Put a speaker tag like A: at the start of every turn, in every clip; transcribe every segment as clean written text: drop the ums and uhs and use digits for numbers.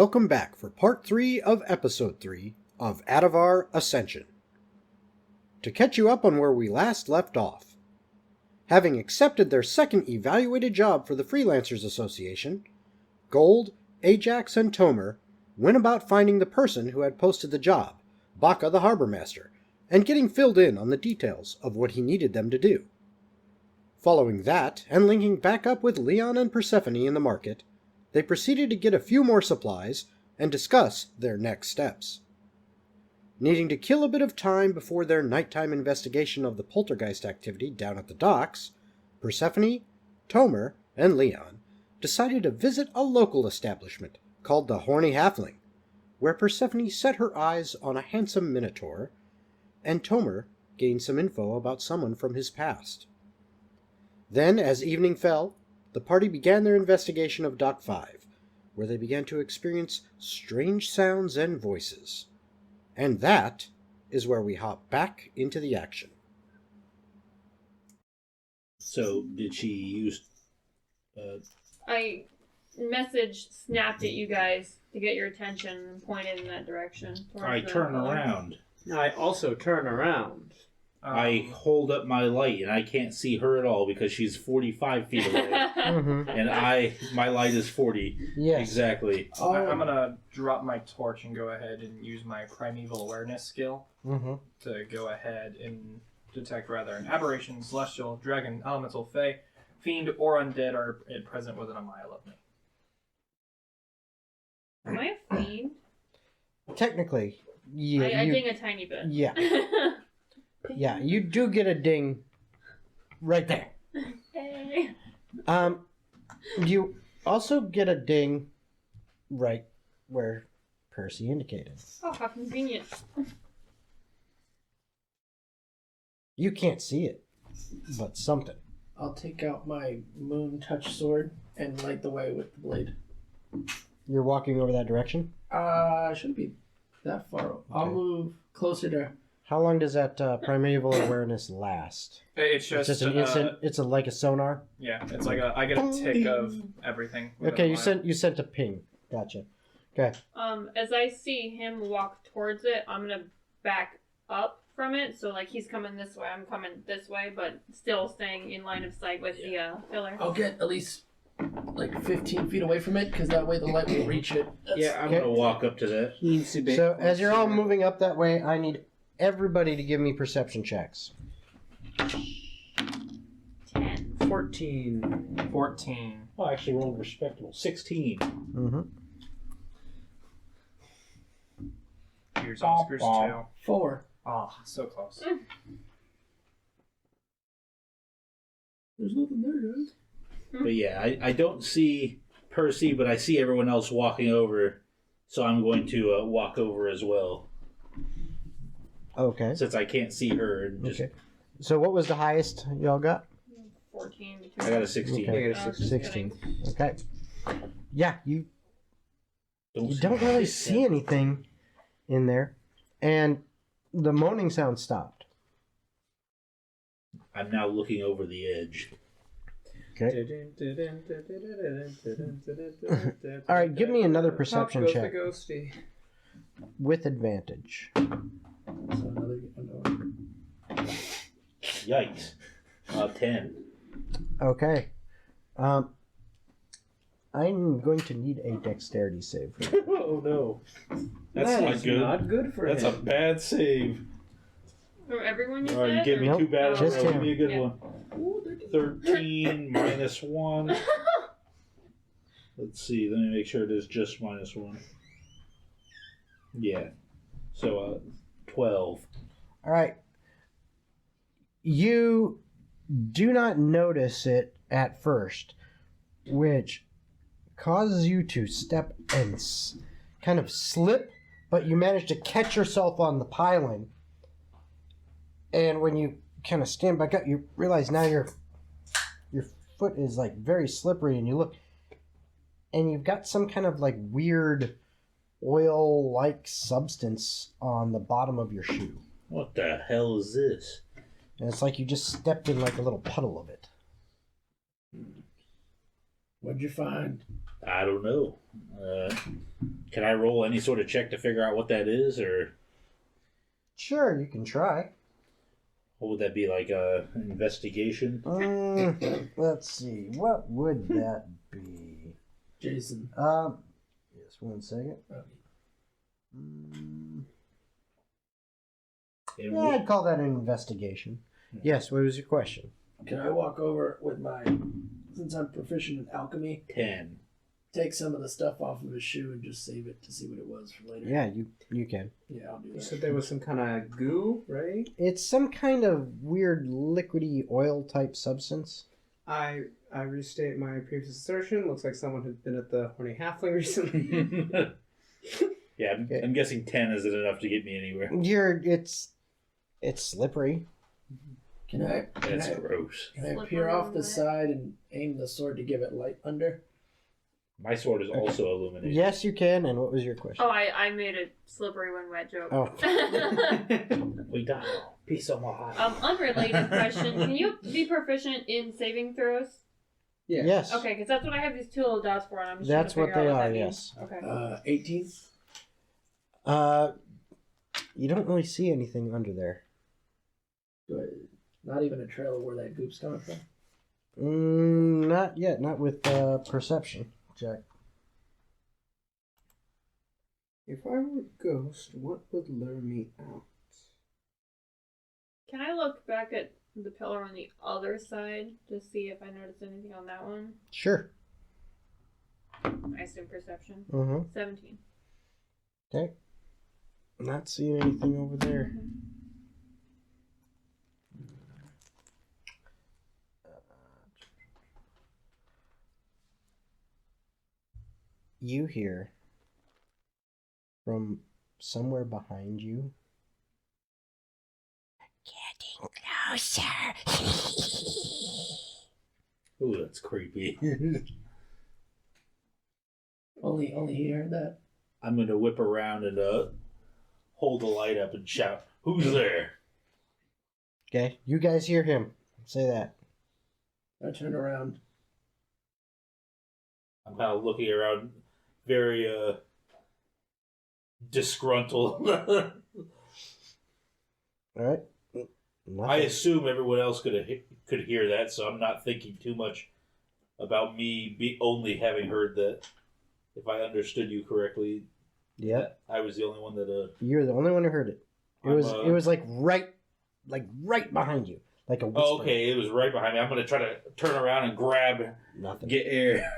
A: welcome back for Part 3 of Episode 3 of Atavar Ascension. To catch you up on where we last left off, having accepted their second evaluated job for the Freelancers Association, Gold, Ajax, and Tomer went about finding the person who had posted the job, Baka the Harbor Master, and getting filled in on the details of what he needed them to do. Following that, and linking back up with Leon and Persephone in the market, they proceeded to get a few more supplies and discuss their next steps. Needing to kill a bit of time before their nighttime investigation of the poltergeist activity down at the docks, Persephone, Tomer, and Leon decided to visit a local establishment called the Horny Halfling, where Persephone set her eyes on a handsome minotaur, and Tomer gained some info about someone from his past. Then, as evening fell, the party began their investigation of Dock 5, where they began to experience strange sounds and voices. And that is where we hop back into the action.
B: So, did she use...
C: I snapped at you guys to get your attention and pointed in that direction.
B: I turn around.
D: I also turn around.
B: I hold up my light, and I can't see her at all because she's 45 feet away. And my light is 40.
A: Yes.
B: Exactly.
E: I'm going to drop my torch and go ahead and use my primeval awareness skill to go ahead and detect rather an aberration, celestial, dragon, elemental, fae, fiend, or undead are present within a mile of me.
C: Am I a fiend?
A: Technically, yeah.
C: I ding a tiny bit.
A: Yeah. Yeah, you do get a ding right there.
C: Hey.
A: You also get a ding right where Percy indicated.
C: Oh, how convenient.
A: You can't see it, but something.
D: I'll take out my moon touch sword and light the way with the blade.
A: You're walking over that direction?
D: Shouldn't be that far. I'll move closer to...
A: How long does that primeval awareness last?
E: It's just
A: an instant. It's like a sonar.
E: Yeah, it's like I get a tick of everything.
A: Okay, you sent a ping. Gotcha. Okay.
C: As I see him walk towards it, I'm gonna back up from it. So like he's coming this way, I'm coming this way, but still staying in line of sight with the pillar.
D: I'll get at least like 15 feet away from it, because that way the light will reach it.
B: I'm going to walk up to that.
D: He needs to be.
A: So as you're all moving up that way, I need everybody to give me perception checks.
C: 10.
D: 14.
B: Oh, I actually rolled respectable. 16.
A: Mm-hmm.
E: Here's Oscar's 2.
D: 4.
E: Ah, so close.
D: There's nothing there, guys.
B: But yeah, I don't see Percy, but I see everyone else walking over, so I'm going to walk over as well.
A: Okay.
B: Since I can't see her. And just...
A: Okay. So what was the highest y'all got?
C: 14.
B: I got a 16.
A: Okay.
D: I got a
A: 16. Okay. Yeah, you don't really see anything in there, and the moaning sound stopped.
B: I'm now looking over the edge.
A: Okay. All right, give me another perception check with advantage.
B: Yikes. 10.
A: Okay. I'm going to need a dexterity save.
B: Oh no. That's
D: That
B: not
D: is
B: good.
D: not good for
B: That's
D: him.
B: a bad save.
C: For everyone you
B: Alright, you
C: said?
B: gave me
A: Nope.
B: two bad
A: Just
B: rolls. Give
A: him.
B: me a good
C: Yeah.
B: one. 13 minus 1. Let's see. Let me make sure it is just minus 1. Yeah. So, 12.
A: All right. You do not notice it at first, which causes you to step and kind of slip, but you manage to catch yourself on the piling. And when you kind of stand back up, you realize now your foot is like very slippery, and you look, and you've got some kind of like weird oil-like substance on the bottom of your shoe.
B: What the hell is this?
A: And it's like you just stepped in like a little puddle of it.
D: What'd you find?
B: I don't know. Can I roll any sort of check to figure out what that is, or
A: Sure, you can try.
B: what would that be, like a investigation?
A: Let's see. What would that be?
D: Jason.
A: Yes, 1 second.
B: And
A: Yeah, I'd call that an investigation. Yes, what was your question?
D: Can I walk over with my, since I'm proficient in alchemy,
B: 10.
D: take some of the stuff off of his shoe and just save it to see what it was for later?
A: Yeah, you can.
D: Yeah, I'll do
F: You
D: that.
F: said there was some kind of goo, right?
A: It's some kind of weird liquidy oil type substance.
F: I restate my previous assertion. Looks like someone had been at the Horny Halfling recently.
B: Yeah, I'm guessing 10 isn't enough to get me anywhere.
A: It's slippery.
D: Can I
B: Gross.
D: Can I
C: Slippery
D: peer off the
C: wet.
D: side and aim the sword to give it light under?
B: My sword is also illuminated.
A: Yes, you can. And what was your question?
C: Oh, I made a slippery when wet joke.
A: Oh.
B: We die. Piece of my heart.
C: Unrelated question. Can you be proficient in saving throws?
F: Yeah.
A: Yes.
C: Okay, because that's what I have these two little dots for, and I'm just
A: That's
C: trying
A: what
C: to
A: they
C: figure out
A: are,
C: that
A: yes.
C: means. Okay.
D: 18.
A: You don't really see anything under there.
D: Not even a trail of where that goop's coming from.
A: Not yet. Not with perception check.
F: If I were a ghost, what would lure me out?
C: Can I look back at the pillar on the other side to see if I noticed anything on that one?
A: Sure.
C: I assume perception.
A: Mm-hmm.
C: 17.
A: Okay. Not seeing anything over there. You hear from somewhere behind you. Getting closer.
B: Ooh, that's creepy.
D: Only he heard that.
B: I'm gonna whip around and hold the light up and shout, "Who's there?"
A: Okay, you guys hear him. Say that.
D: I turn around.
B: I'm kind of looking around, very disgruntled.
A: All right.
B: I
A: Nothing.
B: assume everyone else could hear that, so I'm not thinking too much about me only having heard that. If I understood you correctly,
A: Yep.
B: I was the only one that.
A: You're the only one who heard it. It
B: I'm,
A: was like right behind you, like a whisper.
B: Oh, okay, it was right behind me. I'm gonna try to turn around and grab,
A: Nothing.
B: get air.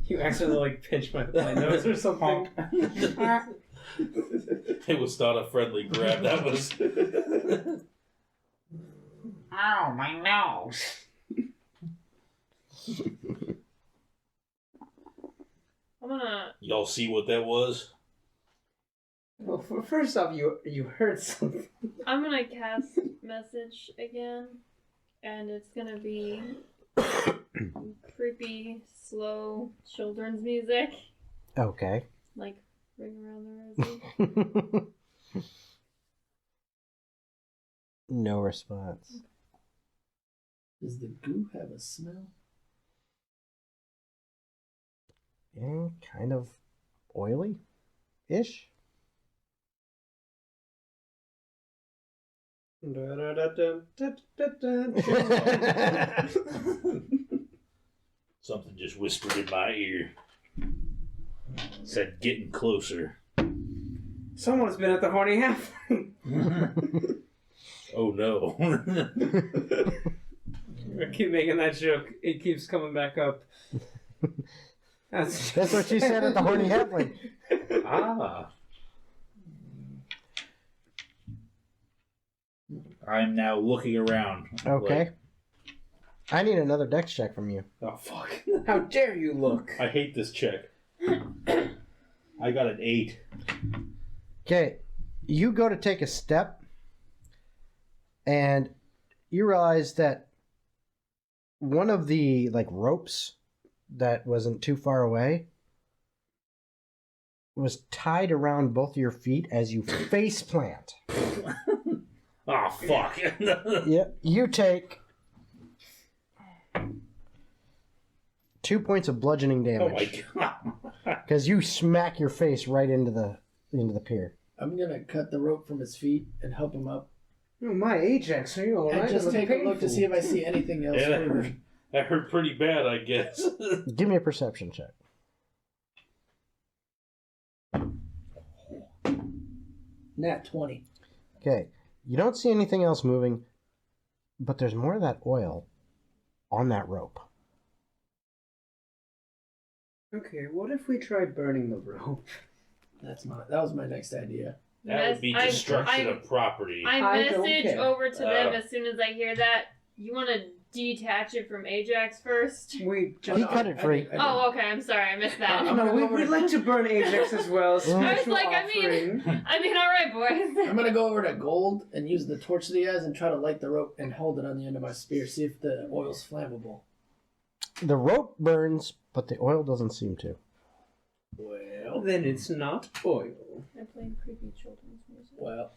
F: You accidentally like pinched my nose or something.
B: It was not a friendly grab. That was.
G: Ow, my nose.
C: I'm gonna.
B: Y'all see what that was?
F: Well, first off, you heard something.
C: I'm gonna cast message again, and it's gonna be creepy, slow children's music,
A: Okay.
C: like Ring Around the Rosie.
A: No response.
D: Does the goo have a smell?
A: Yeah, kind of oily-ish.
B: Something just whispered in my ear. Said, "Getting closer."
F: Someone's been at the Horny Halfling.
B: Oh no.
F: I keep making that joke. It keeps coming back up.
A: That's what she said at the Horny Halfling.
B: Ah. I'm now looking around.
A: Okay.
B: Like,
A: I need another dex check from you.
B: oh fuck.
F: How dare you look?
B: I hate this check. I got an 8.
A: Okay. You go to take a step, and you realize that one of the ropes that wasn't too far away was tied around both of your feet as you face plant.
B: Oh fuck.
A: Yep. You take 2 points of bludgeoning
B: Oh my
A: damage.
B: god.
A: Because you smack your face right into the pier.
D: I'm gonna cut the rope from his feet and help him up.
F: Oh, my Ajax, are you alright?
D: And just
F: That
D: take
F: looked
D: a look to
F: painful.
D: see if I see anything else.
B: Yeah,
D: moving.
B: that hurt pretty bad, I guess.
A: Give me a perception check.
D: Nat 20.
A: Okay. You don't see anything else moving, but there's more of that oil on that rope.
F: Okay, what if we try burning the rope?
D: That was my next idea.
B: That would be destruction of property.
C: I
F: I don't
C: message
F: care.
C: over to them as soon as I hear that. You want to detach it from Ajax first?
F: We
A: He cut it free.
D: I did.
C: Oh, okay. I'm sorry. I missed that.
F: No, we'd like to burn Ajax as well.
C: I was
F: Special
C: like,
F: offering.
C: I mean, all right, boys.
D: I'm gonna go over to Gold and use the torch that he has and try to light the rope and hold it on the end of my spear. See if the oil's flammable.
A: The rope burns, but the oil doesn't seem to.
D: Well,
F: Then it's not oil.
C: I played creepy children's music.
D: well,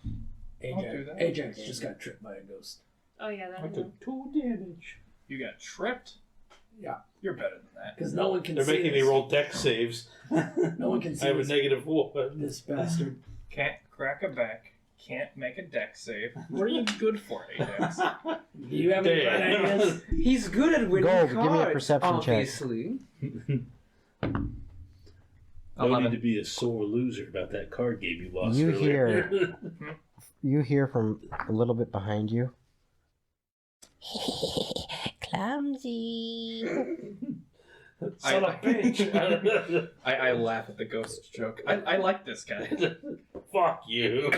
E: I'll do that.
D: Ajax just got tripped by a ghost.
C: Oh yeah,
E: I
C: that.
E: took 2 damage. You got tripped?
D: Yeah.
E: You're better than that.
D: Because no one can
B: They're
D: see
B: making me
D: this.
B: roll dex saves.
D: No one can see
B: I have a
D: this,
B: -1.
D: this bastard.
E: Can't crack a back. Can't make a deck save. What are you good for, Ajax?
D: Do you have any bad ideas?
F: He's good at winning
A: Gold,
F: cards,
A: give me a perception check.
F: obviously.
B: No need to be a sore loser about that card game you lost
A: You
B: earlier.
A: You hear from a little bit behind you. Clumsy.
B: Son of a bitch.
E: I laugh at the ghost joke. I like this guy.
B: Fuck you.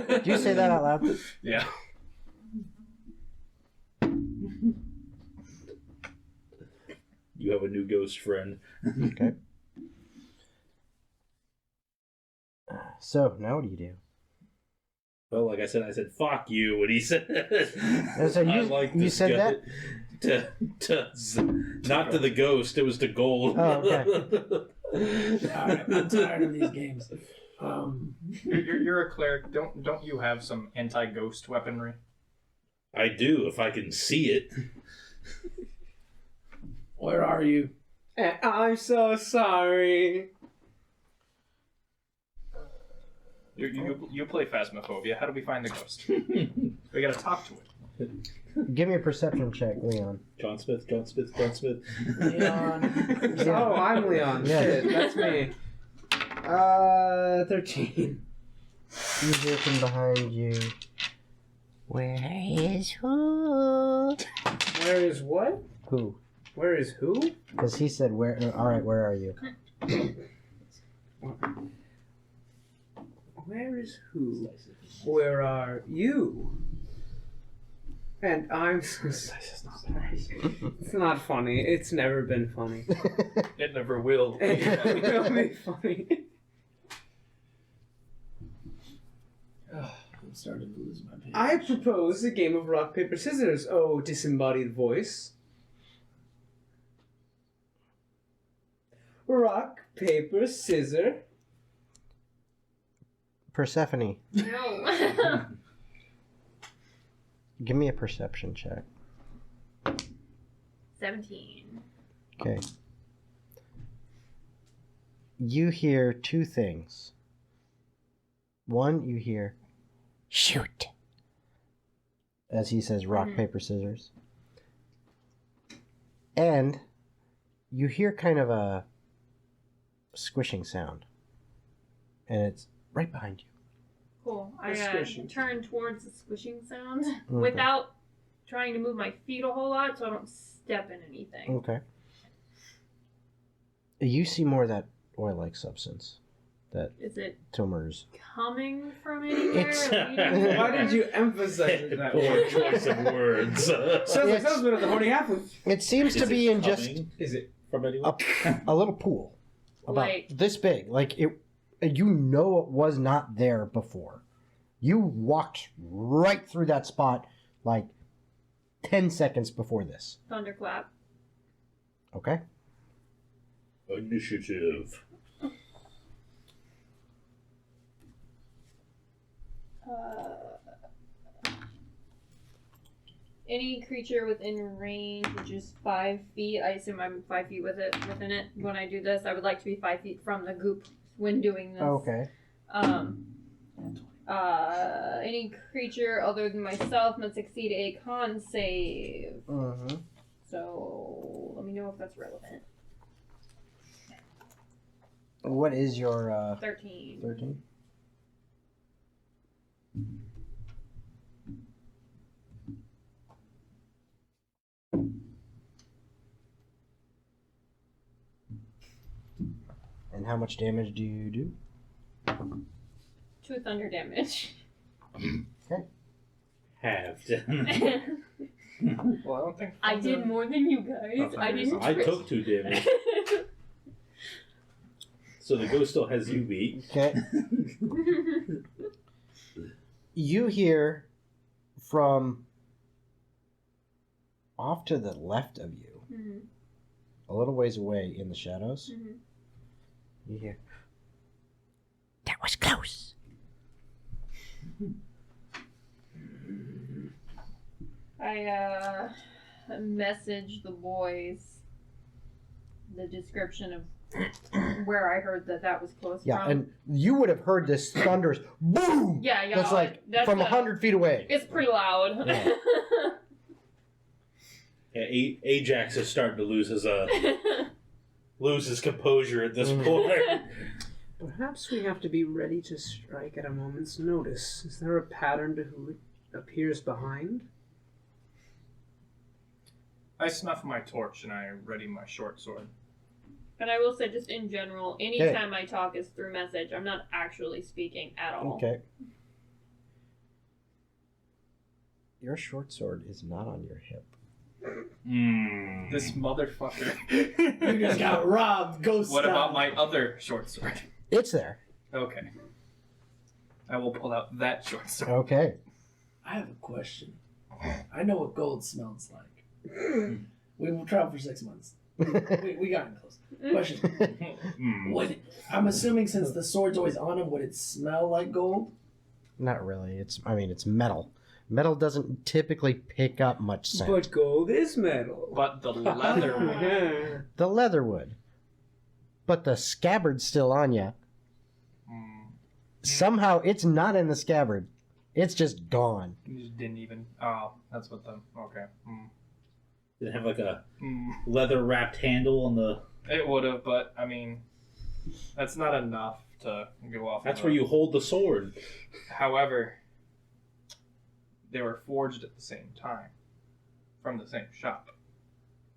A: Did you say that out loud?
E: Yeah.
B: You have a new ghost friend.
A: Okay. So, now what do you do?
B: Well, like I said fuck you when he said
A: So you-
B: I like
A: you
B: this
A: said
B: guy.
A: that?
B: Not to the ghost, it was to Gold.
A: Oh,
D: Alright, I'm tired of these games.
E: You're a cleric. Don't you have some anti-ghost weaponry?
B: I do, if I can see it.
D: Where are you?
F: I'm so sorry.
E: You play Phasmophobia. How do we find the ghost? We gotta talk to it.
A: Give me a perception check, Leon.
B: John Smith.
D: Leon.
F: Oh, I'm Leon.
A: Yeah.
F: Shit, that's me. 13.
A: You hear from behind you. Where is who?
F: Where is what?
A: Who?
F: Where is who?
A: Because he said, "Where?" All right, where are you?
F: Where is who? Where are you? And I'm so sorry. It's not funny. It's never been funny.
E: It never will.
F: It will be funny.
D: I'm starting to lose my patience.
F: I propose a game of rock, paper, scissors, oh disembodied voice. Rock, paper, scissor.
A: Persephone,
C: No.
A: give me a perception check.
C: 17.
A: Okay. You hear two things. One, you hear, shoot, as he says rock, paper, scissors. And you hear kind of a squishing sound. And it's right behind you.
C: Cool. I
F: squishing.
C: turn towards the squishing sound
A: Okay.
C: without trying to move my feet a whole lot so I don't step in anything.
A: Okay. You see more of that oil-like substance that
C: Is it
A: Tilmer's.
C: coming from anywhere?
A: It's-
C: Leading
F: Why did you emphasize it that
B: Poor
F: way?
B: choice of words.
F: Sounds like
A: It's-
F: husband of the horny halfling.
A: It seems to
B: Is
A: be
B: it
A: in just
B: coming
F: Is it?
B: from anyone?
A: a little pool about
C: Like-
A: this big. Like it, you know, it was not there before. You walked right through that spot like 10 seconds before this.
C: Thunderclap.
A: Okay.
B: Initiative.
C: Any creature within range, which is 5 feet. I assume I'm 5 feet within it. When I do this, I would like to be 5 feet from the goop when doing this.
A: Okay.
C: Any creature other than myself must succeed a con save.
A: Mm-hmm.
C: So let me know if that's relevant.
A: What is your
C: 13.
A: 13? And how much damage do you do?
C: 2 thunder damage.
B: Halved.
E: Well, I don't think.
C: I did more than you guys. I didn't.
B: I took 2 damage. So the ghost still has you beat.
A: Okay. You hear from off to the left of you,
C: Mhm.
A: a little ways away in the shadows.
C: Mhm.
A: You hear, "That was close."
C: I messaged the boys the description of where I heard that was close
A: Yeah,
C: from.
A: and you would have heard this thunderous boom.
C: Yeah, yeah.
A: That's like from 100 feet away.
C: It's pretty loud.
A: Yeah.
B: Yeah, Ajax is starting to lose his composure at this point.
F: Perhaps we have to be ready to strike at a moment's notice. Is there a pattern to who it appears behind?
E: I snuff my torch and I ready my short sword.
C: And I will say, just in general, anytime I talk is through message. I'm not actually speaking at all.
A: Okay. Your short sword is not on your hip.
E: This motherfucker.
D: You just got robbed, ghost
E: What
D: style.
E: about my other short sword?
A: It's there.
E: Okay. I will pull out that short sword.
A: Okay.
D: I have a question. I know what gold smells like. We've traveled for 6 months. We got close. Question. I'm assuming since the sword's always on him, would it smell like gold?
A: Not really. It's metal. Metal doesn't typically pick up much scent.
F: But gold is metal.
E: But the leather one.
A: The leather would. But the scabbard's still on you. Somehow it's not in the scabbard. It's just gone.
E: You just didn't even. Oh, that's what the. Okay.
B: Did it have like a leather wrapped handle on the.
E: It would have, but I mean, that's not enough to go off.
B: That's where you hold the sword.
E: However, they were forged at the same time from the same shop.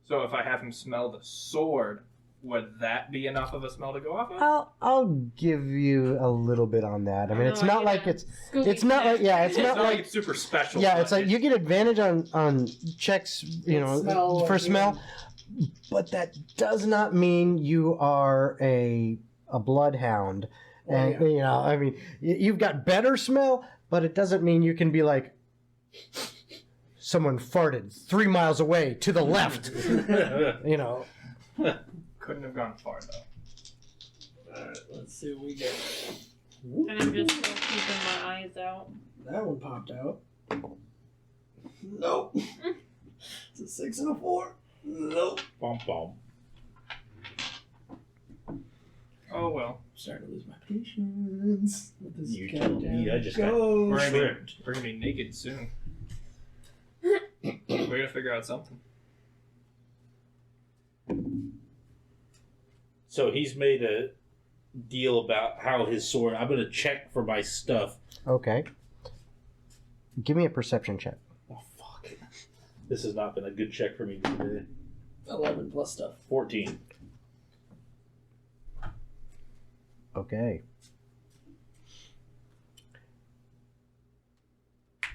E: So if I have him smell the sword, would that be enough of a smell to go off of?
A: I'll give you a little bit on that. I mean, it's
C: No,
A: not
C: I
A: like
C: get
A: it's not like it's not like
E: it's super special.
A: yeah,
E: but
A: it's like you get advantage on checks,
D: Smell
A: for
D: or
A: smell, but that does not mean you are a bloodhound. And I mean, you've got better smell, but it doesn't mean you can be like someone farted 3 miles away to the left.
E: Couldn't have gone far though.
D: Alright, let's see what we get.
C: And I'm just still keeping my eyes out.
D: That one popped out. Nope. It's a 6 and a 4. Nope.
B: Bum bum.
E: Oh well.
D: I'm starting to lose my patience with this
B: You told me I just got
D: ghost.
B: tripped.
E: We're gonna be naked soon. We're gonna figure out something.
B: So he's made a deal about how his sword. I'm gonna check for my stuff.
A: Okay. Give me a perception check.
B: Oh fuck! This has not been a good check for me today.
D: 11 plus stuff.
B: 14.
A: Okay.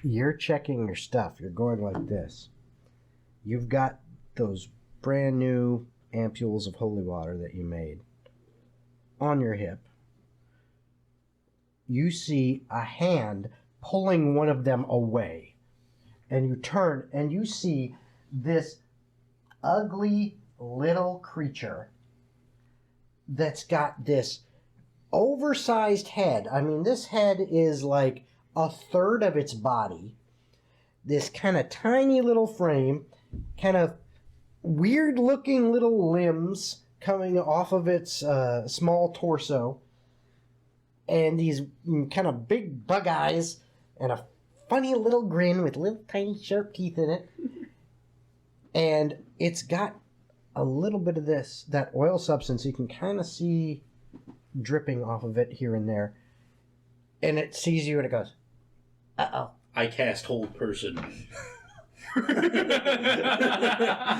A: You're checking your stuff. You're going like this. You've got those brand new ampules of holy water that you made on your hip. You see a hand pulling one of them away. And you turn and you see this ugly little creature that's got this oversized head. I mean, this head is like a third of its body. this kind of tiny little frame, kind of weird looking little limbs coming off of its small torso, and these kind of big bug eyes, and a funny little grin with little tiny sharp teeth in it. And it's got a little bit of that oil substance you can kind of see dripping off of it here and there. And it sees you and it goes, uh-oh.
B: I cast hold person.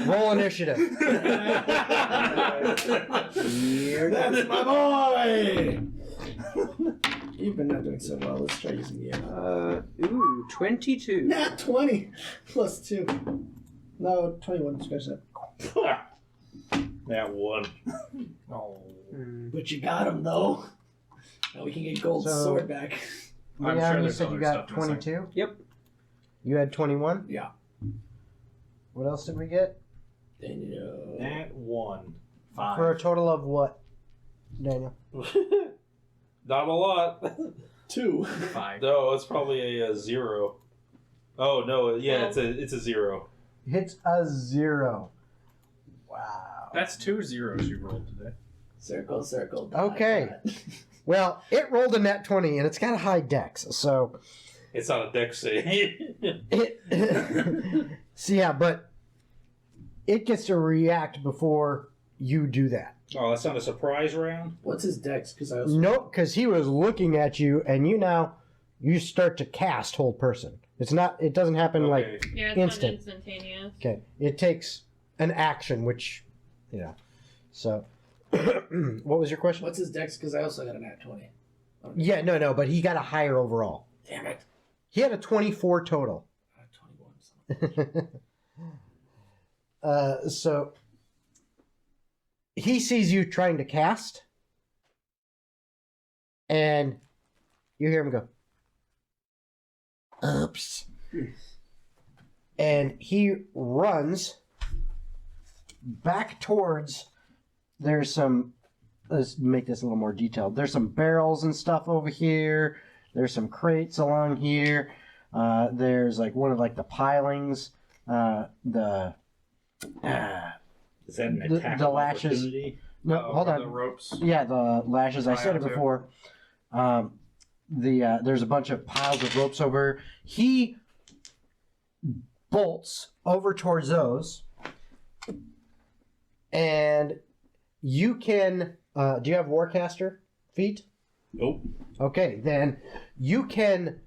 A: Roll initiative.
D: That's my boy! You've been not doing so well. Let's try using the
F: Ooh, 22.
D: Nat 20 plus 2. No, 21. Scratch that.
B: That one.
E: Oh.
D: But you got him, though. Now we can get Gold's
A: So-
D: sword back.
E: I'm
A: Leon,
E: sure
A: you
E: there's
A: said you
E: other
A: got
E: stuff missing.
A: 22?
F: Yep.
A: You had 21?
D: Yeah.
A: What else did we get?
D: Daniel.
B: That one.
A: For a total of what, Daniel?
B: Not a lot.
D: 2.
E: 5.
B: No, it's probably a 0. Oh no, yeah, it's a 0.
A: Hits a 0. Wow.
E: That's 2 zeros you rolled today.
D: Circle, circle. Dot,
A: Okay.
D: dot.
A: Well, it rolled a nat 20, and it's got a high dex, so...
B: It's not a dex save.
A: So yeah, but it gets to react before you do that.
B: Oh, that's not a surprise round?
D: What's his dex? Because I was.
A: Nope, because he was looking at you, and you start to cast hold person. It doesn't happen like...
B: Okay.
C: Yeah, it's
A: Instant.
C: not instantaneous.
A: Okay, it takes an action, which, so... What was your question?
D: What's his dex? Because I also got a nat 20.
A: Yeah, no, but he got a higher overall.
D: Damn it.
A: He had a 24 total.
D: 21.
A: So he sees you trying to cast, and you hear him go, "Oops," and he runs back towards. There's some. Let's make this a little more detailed. There's some barrels and stuff over here. There's some crates along here. There's like one of like the pilings.
B: Is that an attack
A: The
B: of
A: lashes.
B: opportunity?
A: No, hold
E: The
A: on.
E: ropes.
A: Yeah, the lashes. I said it
E: Pile, too.
A: before. There's a bunch of piles of ropes over. He bolts over towards those, and you can. Do you have Warcaster feat?
B: Nope.
A: Okay, then you can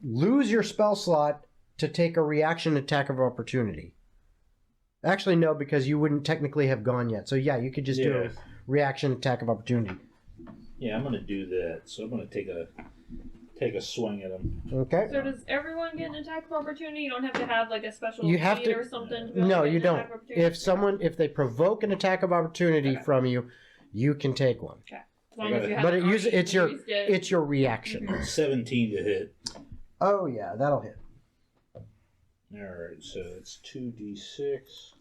A: lose your spell slot to take a reaction attack of opportunity. Actually, no, because you wouldn't technically have gone yet. So yeah, you could just do
B: Yeah.
A: a reaction attack of opportunity.
B: Yeah, I'm gonna do that. So I'm gonna take a swing at him.
A: Okay.
C: So does everyone get an attack of opportunity? You don't have to have like a special
A: You have
C: feat
A: to-
C: or something. To be able
A: No,
C: to get
A: you
C: an
A: don't.
C: attack of opportunity?
A: If they provoke an attack of opportunity
C: Okay.
A: from you, you can take one.
C: As long as you
A: But
C: haven't already
A: it's your
C: used it.
A: it's your reaction.
B: 17 to hit.
A: Oh yeah, that'll hit.
B: All right, so it's 2d6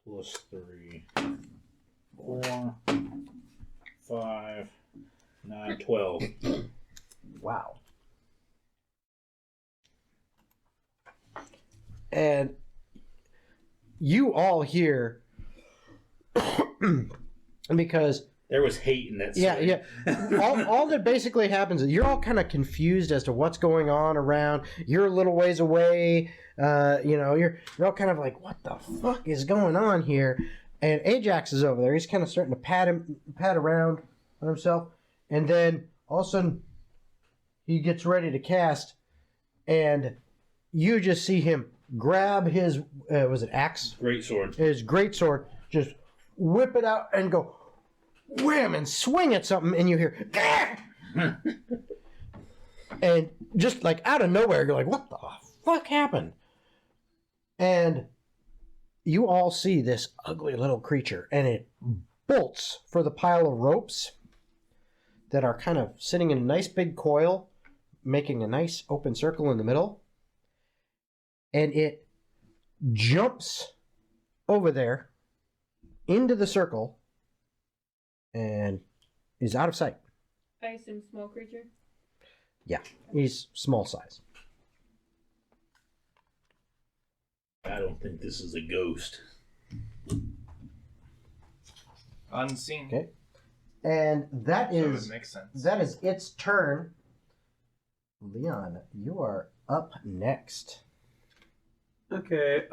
B: plus 3, 4, 5, 9, 12.
A: Wow. And you all hear because
B: There was hate in that.
A: yeah,
B: swing.
A: yeah. all that basically happens is you're all kind of confused as to what's going on around. You're a little ways away. You're all kind of like, what the fuck is going on here? And Ajax is over there. He's kind of starting to pat around on himself, and then all of a sudden he gets ready to cast, and you just see him grab his was it axe?
B: Great sword.
A: His greatsword, just whip it out and go wham and swing at something, and you hear "Gah!" and just like out of nowhere you're like, what the fuck happened? And you all see this ugly little creature, and it bolts for the pile of ropes that are kind of sitting in a nice big coil, making a nice open circle in the middle, and it jumps over there into the circle and is out of sight.
C: I assume small creature.
A: Yeah, he's small size.
B: I don't think this is a ghost.
E: Unseen.
H: Okay. And that
E: So it
H: is
E: would make sense.
H: that is its turn. Leon, you are up next.
F: Okay,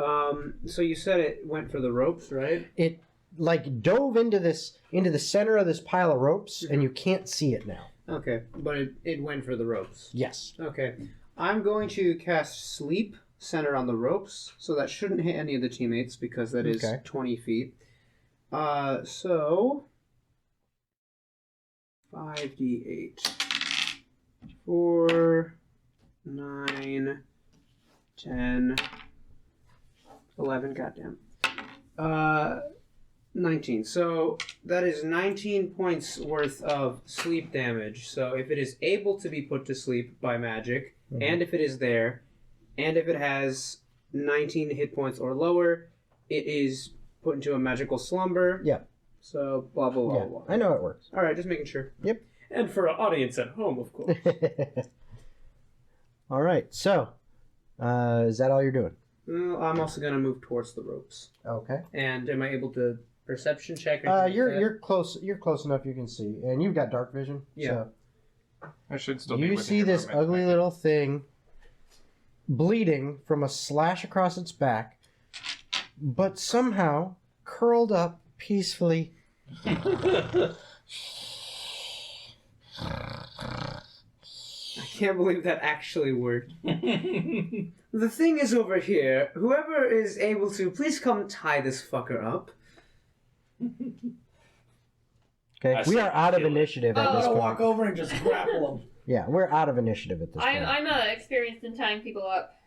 F: so you said it went for the ropes, right?
H: It like dove into the center of this pile of ropes, and you can't see it now.
F: Okay, but it went for the ropes.
H: Yes.
F: Okay, I'm going to cast Sleep Center on the ropes, so that shouldn't hit any of the teammates because that is
H: Okay.
F: 20 feet. So 5d8. 4, 9, 10, 11, goddamn. 19. So that is 19 points worth of sleep damage. So if it is able to be put to sleep by magic, and if it is there, and if it has 19 hit points or lower, it is put into a magical slumber.
H: Yeah.
F: So blah, blah, blah,
H: Yeah,
F: blah.
H: I know it works.
F: All right, just making sure.
H: Yep.
F: And for an audience at home, of course.
H: All right. So, is that all you're doing?
F: Well, I'm also going to move towards the ropes.
H: Okay.
F: And am I able to perception check? Or anything like that?
H: You're close. You're close enough. You can see, and you've got dark vision.
F: Yeah.
E: I should
H: So
E: still be
H: you
E: within
H: see
E: your
H: this
E: movement.
H: ugly little thing bleeding from a slash across its back, but somehow curled up peacefully.
F: I can't believe that actually worked. The thing is over here. Whoever is able to, please come tie this fucker up.
H: Okay,
B: I
H: we
B: say
H: are out of
B: kill it.
H: initiative
D: I'm
H: at this
D: gonna
H: point.
D: walk over and just grapple him.
H: Yeah, we're out of initiative at this point.
C: I'm experienced in tying people up.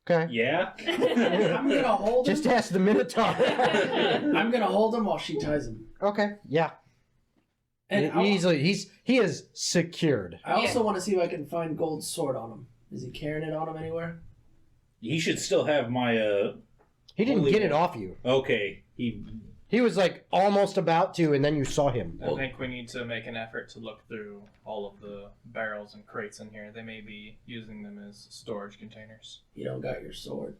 H: Okay,
B: Yeah?
D: I'm gonna hold him.
H: just ask the Minotaur.
D: I'm gonna hold him while she ties him.
H: Okay, yeah,
D: And
H: easily. He is secured.
D: I also want to see if I can find Gold's sword on him. Is he carrying it on him anywhere?
B: He should still have my,
H: He didn't
B: Holy
H: get it
B: moly.
H: off you.
B: Okay.
H: He was like almost about to, and then you saw him.
E: I think we need to make an effort to look through all of the barrels and crates in here. They may be using them as storage containers.
D: You don't got your sword.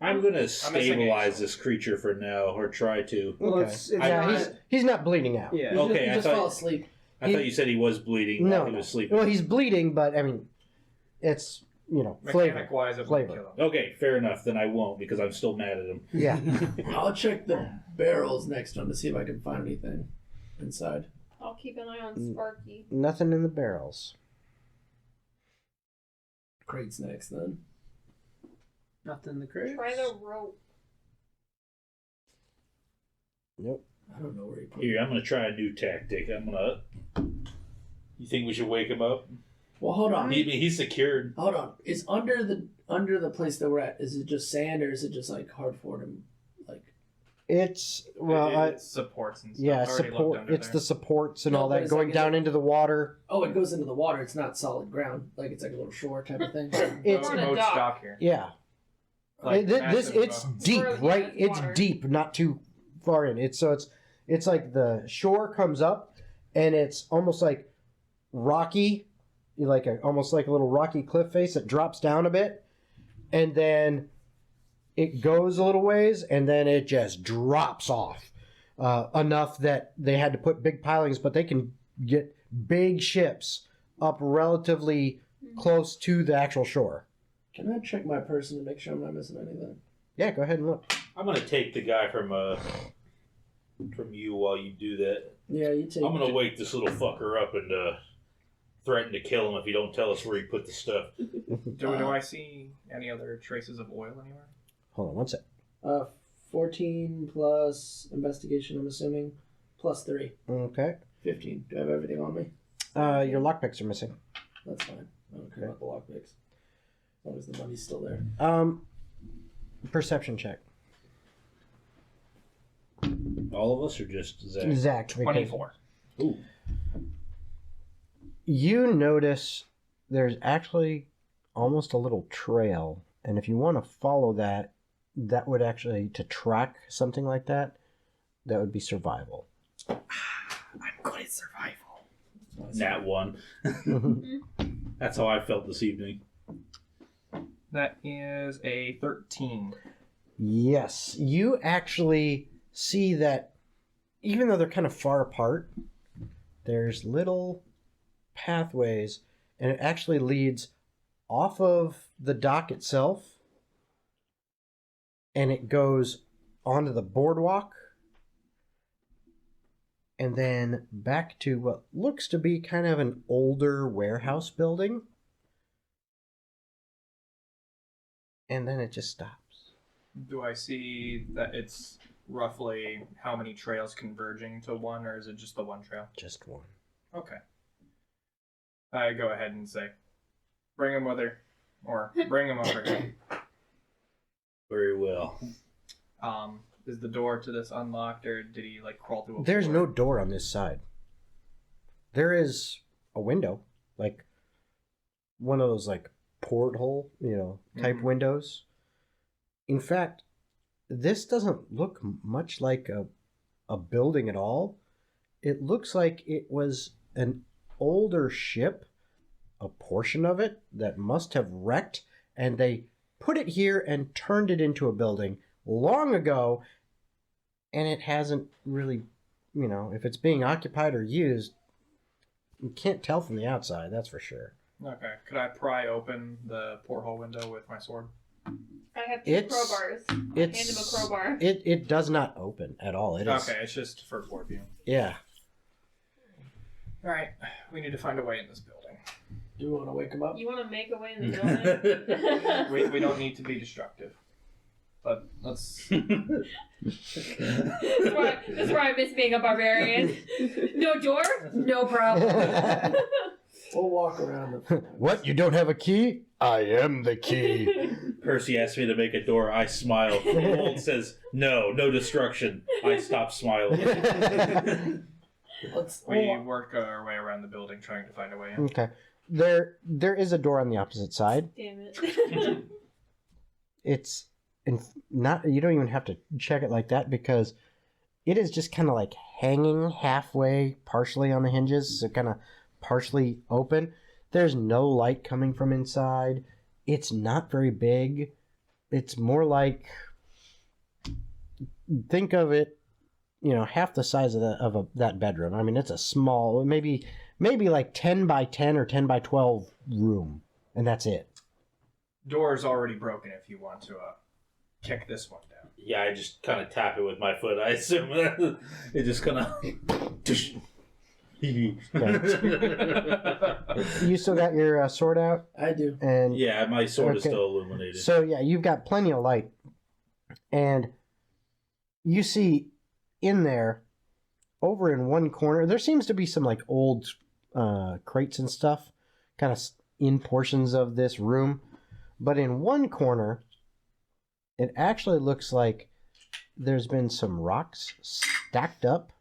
B: I'm going to
E: missing
B: stabilize
E: a-
B: this creature for now, or try to.
F: Well,
H: Okay.
F: it's
H: Yeah,
F: not-
H: he's not bleeding out.
F: yeah.
B: Okay,
D: he
B: I
D: just
B: thought-
D: fell asleep.
B: I thought you said he was bleeding while
H: No,
B: he was sleeping.
H: well, he's bleeding, but I mean, it's flavor.
E: Mechanic wise, it
H: Flavor.
E: would kill him.
B: Okay, fair enough. Then I won't because I'm still mad at him.
H: Yeah.
D: I'll check the barrels next to him to see if I can find anything inside.
C: I'll keep an eye on Sparky.
H: Nothing in the barrels.
D: Crates next then.
F: Nothing in the crate.
C: Try the rope.
H: Nope.
D: I don't know where he put
B: Here,
D: it.
B: I'm going to try a new tactic. You think we should wake him up?
D: Well, hold on.
B: He's secured.
D: Hold on. Is under the place that we're at? Is it just sand or is it just like hard for him? Like
H: It's
E: It supports and stuff.
H: yeah,
E: I already looked
H: support.
E: under
H: It's
E: there.
H: the supports and
D: No,
H: all
D: but
H: that
D: it's
H: going
D: like-
H: down into the water.
D: oh, it goes into the water. It's not solid ground. Like it's like a little shore type of thing.
H: It's
C: We're on a
E: Boat
C: dock.
E: stock here.
H: yeah.
E: Like
H: this
E: massive,
H: it's deep,
C: Or,
H: right?
C: yeah,
H: It's
C: water.
H: deep, not too far in. It's like the shore comes up, and it's almost like rocky, almost like a little rocky cliff face that drops down a bit, and then it goes a little ways, and then it just drops off enough that they had to put big pilings, but they can get big ships up relatively close to the actual shore.
D: Can I check my person to make sure I'm not missing anything?
H: Yeah, go ahead and look.
B: I'm going to take the guy from you while you do that.
D: Yeah, you take.
B: I'm going to wake this little fucker up and threaten to kill him if he don't tell us where he put the stuff.
E: Do I see any other traces of oil anywhere?
H: Hold on one sec.
D: 14 plus investigation. I'm assuming plus 3.
H: Okay.
D: 15. Do I have everything on me?
H: Your lockpicks are missing.
D: That's fine. I don't care about the lockpicks. As long as the money's still there.
H: Perception check.
B: All of us or just Zach?
H: Zach. because
E: 24.
B: Ooh.
H: You notice there's actually almost a little trail, and if you want to follow that, that would actually, to track something like that, that would be survival.
D: I'm good at survival.
B: Nat 1. That's how I felt this evening.
E: That is a 13.
H: Yes, you actually see that even though they're kind of far apart, there's little pathways, and it actually leads off of the dock itself, and it goes onto the boardwalk, and then back to what looks to be kind of an older warehouse building, and then it just stops.
E: Do I see that it's roughly how many trails converging to one, or is it just the one trail?
H: Just one.
E: Okay. I go ahead and say, bring him with her, or bring him over here.
B: Very well.
E: Is the door to this unlocked, or did he like crawl through a
H: There's
E: floor?
H: no door on this side. There is a window, like one of those like porthole, type windows. In fact, this doesn't look much like a building at all. It looks like it was an older ship, a portion of it that must have wrecked, and they put it here and turned it into a building long ago, and it hasn't really, if it's being occupied or used, you can't tell from the outside, that's for sure.
E: Okay. Could I pry open the porthole window with my sword?
C: I have two crowbars. Hand him a crowbar.
H: It does not open at all. It is.
E: Okay, it's just for board view.
H: Yeah.
E: Alright, we need to find a way in this building.
D: Do you want to wake him up?
C: You want to make a way in the building?
E: We don't need to be destructive. But let's...
C: That's why I miss being a barbarian. No door? No problem.
D: We'll walk around the...
H: What? You don't have a key? I am the key.
B: Percy asked me to make a door. I smile. Old says, no destruction. I stop smiling.
E: We work our way around the building trying to find a way in.
H: Okay. There is a door on the opposite side.
C: Damn it.
H: It's not. You don't even have to check it like that because it is just kind of like hanging halfway, partially on the hinges, so kind of partially open. There's no light coming from inside. It's not very big. It's more like, think of it, half the size of that bedroom. I mean, it's a small, maybe like 10 by 10 or 10 by 12 room, and that's it.
E: Door's already broken if you want to kick this one down.
B: Yeah, I just kind of tap it with my foot. I assume it just kind of...
H: You still got your sword out?
D: I do.
H: And
B: yeah, my sword is still illuminated.
H: So yeah, you've got plenty of light, and you see in there, over in one corner, there seems to be some like old crates and stuff, kind of in portions of this room, but in one corner, it actually looks like there's been some rocks stacked up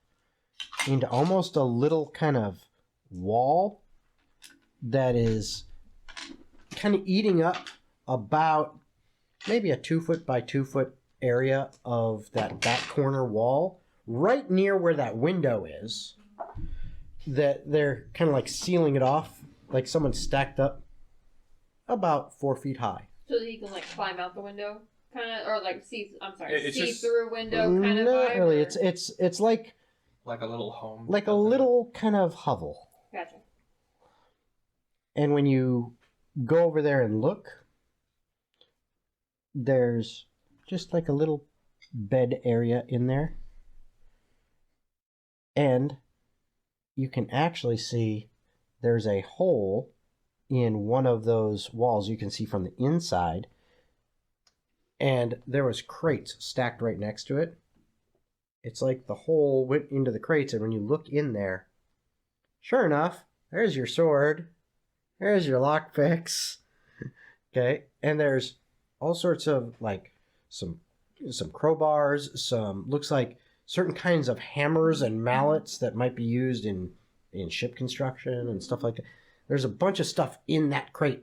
H: into almost a little kind of wall that is kind of eating up about maybe a 2 foot by 2 foot area of that back corner wall, right near where that window is, that they're kind of like sealing it off, like someone stacked up about 4 feet high.
C: So that he can like climb out the window, kind of, or like see. I'm sorry,
E: It's
C: see
E: just-
C: through window, kind of.
H: Not
C: vibe,
H: really.
C: or-
H: It's like
E: Like a little home.
H: a little kind of hovel.
C: Gotcha.
H: And when you go over there and look, there's just like a little bed area in there. And you can actually see there's a hole in one of those walls you can see from the inside. And there was crates stacked right next to it. It's like the hole went into the crates, and when you look in there, sure enough, there's your sword. There's your lockpicks. Okay, and there's all sorts of like some crowbars, some looks like certain kinds of hammers and mallets that might be used in ship construction and stuff like that. There's a bunch of stuff in that crate.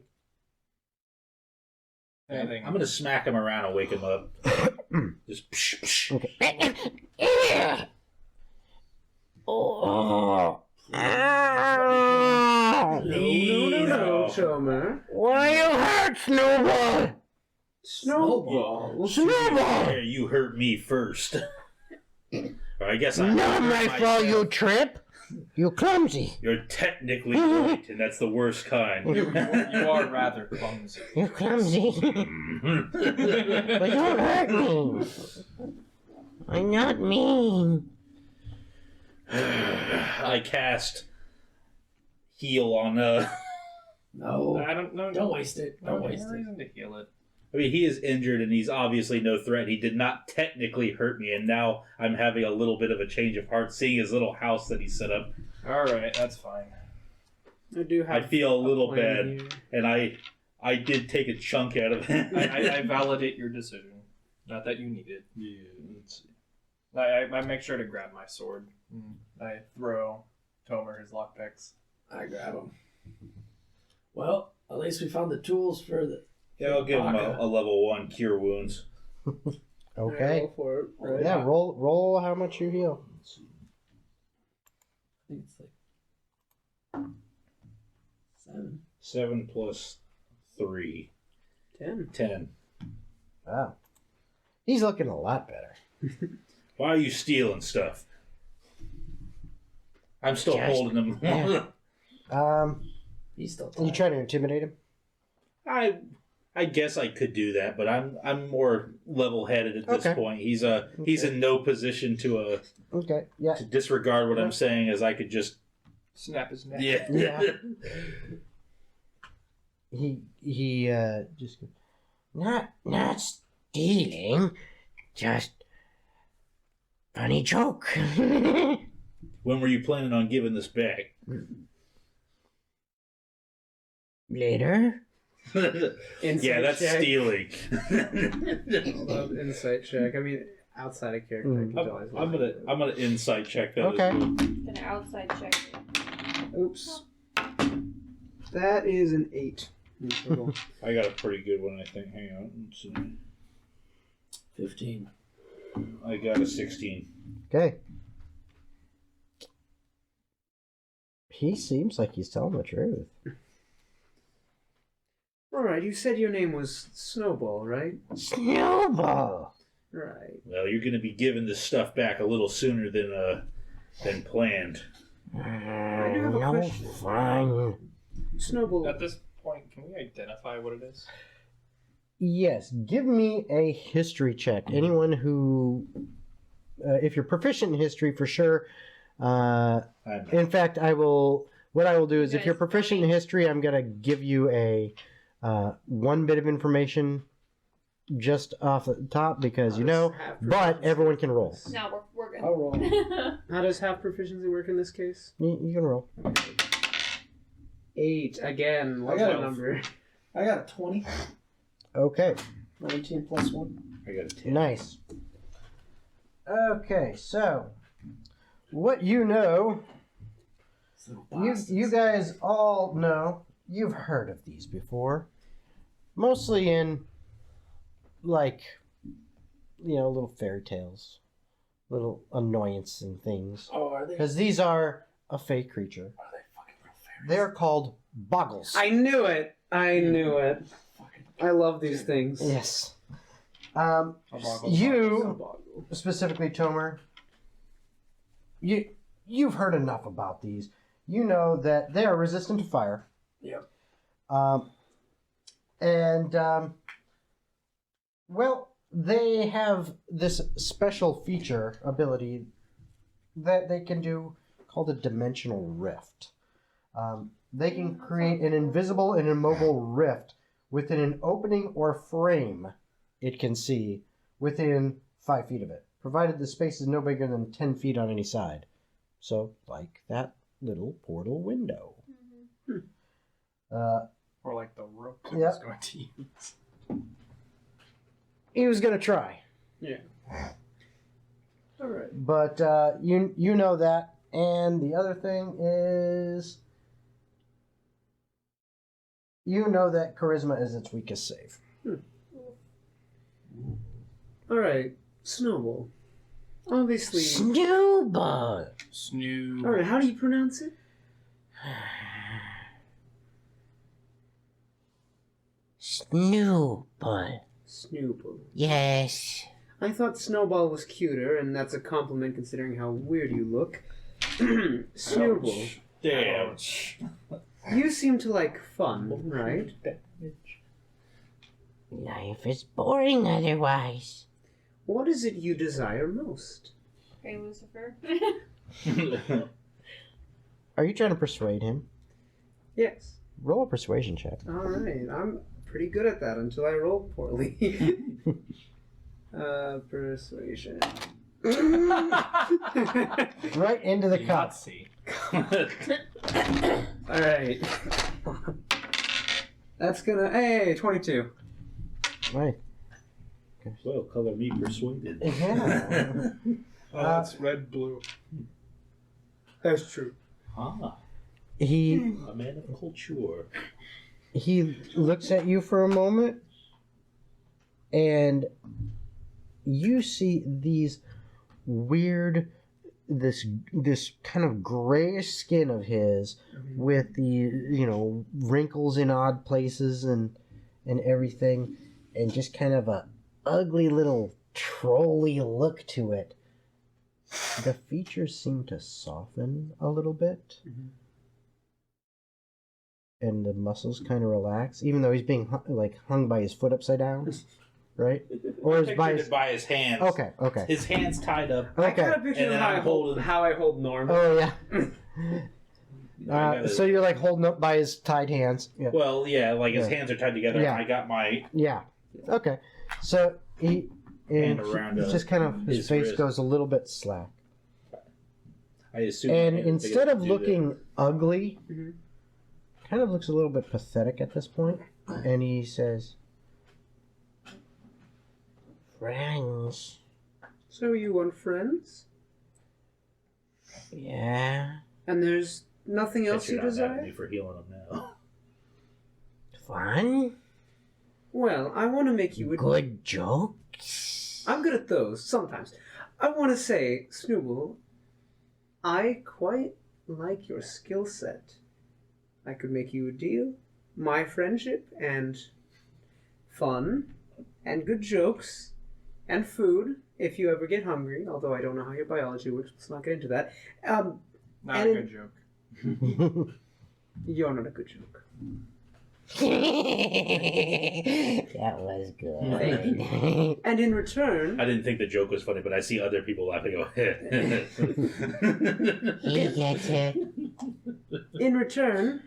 E: Anything.
B: I'm going to smack him around and wake him up. Just psh, psh.
H: Okay. Oh.
F: No, Tomer.
H: Why you hurt, Snowball?
F: Snowball.
B: Yeah, you hurt me first. Or I guess I
H: Not
B: hurt
H: my fault, you
B: myself.
H: trip. You clumsy.
B: You're technically right, and that's the worst kind.
E: You are rather clumsy.
H: You clumsy. But don't hurt me. I'm not mean.
B: I cast heal on
D: No.
E: I don't know.
D: Don't waste it. Don't
E: No
D: waste it.
E: reason to heal it.
B: I mean, he is injured and he's obviously no threat. He did not technically hurt me, and now I'm having a little bit of a change of heart seeing his little house that he set up.
E: All right, that's fine.
F: I do have.
B: I feel a little
F: plan
B: bad,
F: here.
B: and I did take a chunk out of it.
E: I validate your decision. Not that you need it.
B: Yeah, let's see.
E: I make sure to grab my sword. I throw Tomer his lockpicks.
D: I grab him. Well, at least we found the tools for the.
B: Yeah, I'll give him
D: Baka.
B: a level 1 cure wounds.
H: Okay.
F: Roll for it, right?
H: Yeah, roll how much you heal.
D: I think it's like 7.
B: 7 plus 3.
F: 10.
B: 10.
H: Wow. He's looking a lot better.
B: Why are you stealing stuff? I'm still
H: Just-
B: holding him.
H: Yeah.
D: He's still
H: Are you
D: tired.
H: trying to intimidate him?
B: I guess I could do that, but I'm more level-headed at this
H: Okay.
B: point. He's in no position to
H: Okay. Yeah.
B: disregard what I'm saying, as I could just
E: Snap his neck.
B: yeah.
H: Yeah. He just goes, not stealing, just funny joke.
B: When were you planning on giving this back?
H: Later.
B: Yeah, that's
F: check.
B: stealing.
F: Insight check. I mean, outside of character. I can tell he's
B: I'm
F: lying.
B: gonna insight check that.
H: Okay.
B: as well.
C: Gonna outside check.
F: Oops. That is an 8. in total.
B: I got a pretty good one, I think. Hang on. Let's see.
D: 15.
B: I got a 16.
H: Okay. He seems like he's telling the truth.
F: Alright, you said your name was Snowball, right?
H: Snowball.
F: Right.
B: Well, you're gonna be giving this stuff back a little sooner than planned.
F: do have a
H: No
F: question.
H: fun.
F: Snowball.
E: At this point, can we identify what it is?
H: Yes, give me a history check. Anyone who, if you're proficient in history, for sure. In fact, what I will do is, if you're proficient in history, I'm gonna give you a 1 bit of information just off the top because you know, but everyone can roll.
C: No, we're good.
D: I'll roll.
F: How does half proficiency work in this case?
H: You can roll.
F: 8. Again, what's
D: I got
F: that
D: a-
F: number?
D: I got a 20.
H: Okay,
D: 19 plus 1.
B: I got a 10.
H: nice. Okay, so what you know, you guys all know, you've heard of these before, mostly in like, little fairy tales, little annoyancing things,
D: Oh, are they?
H: because these are a fey creature.
D: Are they fucking real fairies?
H: They're called Boggles.
F: I knew it! I knew it.
D: Fucking
F: I love these things.
H: Yes.
E: Boggles.
H: You specifically, Tomer, you've heard enough about these. You know that they are resistant to fire.
D: Yep.
H: Well, they have this special feature ability that they can do called a dimensional rift. They can create an invisible and immobile rift within an opening or frame it can see within 5 feet of it, provided the space is no bigger than 10 feet on any side. So, like that little portal window.
E: Or like the rope I
H: Yep.
E: was going to use.
H: He was going to try.
F: Yeah. Alright.
H: But you know that. And the other thing is, you know that charisma is its weakest save.
F: Alright, Snowball. Obviously.
H: Snowball.
E: Snoo.
F: Alright, how do you pronounce it?
H: Snowball.
F: Snowball.
H: Yes.
F: I thought Snowball was cuter, and that's a compliment considering how weird you look. Snowball.
B: Damn.
F: You seem to like fun, right?
H: Life is boring otherwise.
F: What is it you desire most?
C: Hey, Lucifer.
H: Are you trying to persuade him?
F: Yes.
H: Roll a persuasion check.
F: Alright, I'm pretty good at that until I roll poorly. Persuasion.
H: Right into the cup.
E: Yahtzee.
F: Alright. That's gonna. Hey, 22.
H: Right.
B: Well, color me persuaded.
H: Yeah.
E: Oh, it's red, blue.
F: That's true.
B: Ah,
H: He
B: a man of culture.
H: he looks at you for a moment, and you see these weird, this kind of grayish skin of his with the wrinkles in odd places and everything, and just kind of a ugly little trolly look to it. The features seem to soften a little bit. And the muscles kind of relax, even though he's being hung by his foot upside down, right? Or is by his...
B: by his hands.
H: Okay.
B: His hands tied up.
F: I
H: Okay.
F: kind of picture
B: And then I'm
F: how I hold Norm.
H: Oh yeah.
B: I gotta-
H: So you're like holding up by his tied hands. Yeah.
B: Well, yeah, like his
H: Yeah.
B: hands are tied together.
H: Yeah.
B: And I got my
H: Yeah. Okay. So he
B: hand around
H: just kind of his
B: his
H: face
B: wrist.
H: goes a little bit slack,
B: I assume.
H: and
B: my hands
H: instead
B: big
H: of
B: enough to do
H: looking ugly,
F: Mhm.
H: kind of looks a little bit pathetic at this point, and he says, "Friends,
F: So you want friends?
H: yeah,
F: And there's nothing
B: that.
F: else you
B: You're not having me
F: desire?
B: for healing him now.
H: fun,
F: Well, I want to make you a...
H: good jokes."
F: I'm good at those, sometimes. I want to say, Snooble, I quite like your skill set. I could make you a deal. My friendship and fun and good jokes and food if you ever get hungry, although I don't know how your biology works. Let's not get into that.
E: Not
F: And-
E: a good joke.
F: You're not a good joke.
H: That was good.
F: And in return,
B: I didn't think the joke was funny, but I see other people laughing. Go,
H: He gets it.
F: in return,